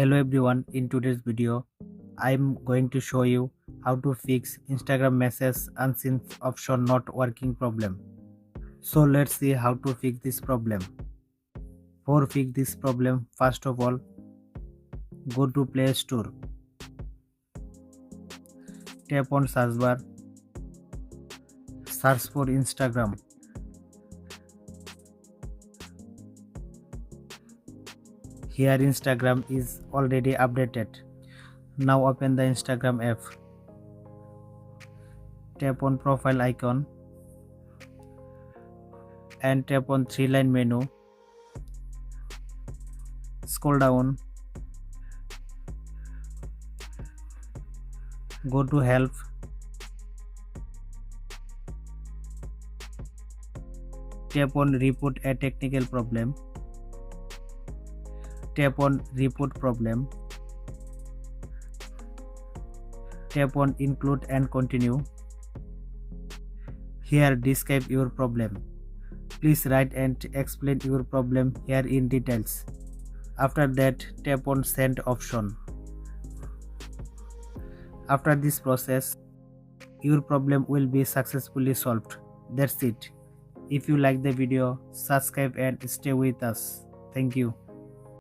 Hello everyone, in today's video I'm going to show you how to fix Instagram message unseen option not working problem. So let's see how to fix this problem. For fix this problem, first of all go to Play Store, tap on search bar, search for Instagram. Here Instagram is already updated. Now open the Instagram app. Tap on profile icon and tap on three-line menu. Scroll down. Go to help. Tap on report a technical problem. Tap on report problem. Tap on include and continue. Here describe your problem. Please write and explain your problem here in details. After that, tap on send option. After this process, your problem will be successfully solved. That's it. If you like the video, subscribe and stay with us. Thank you.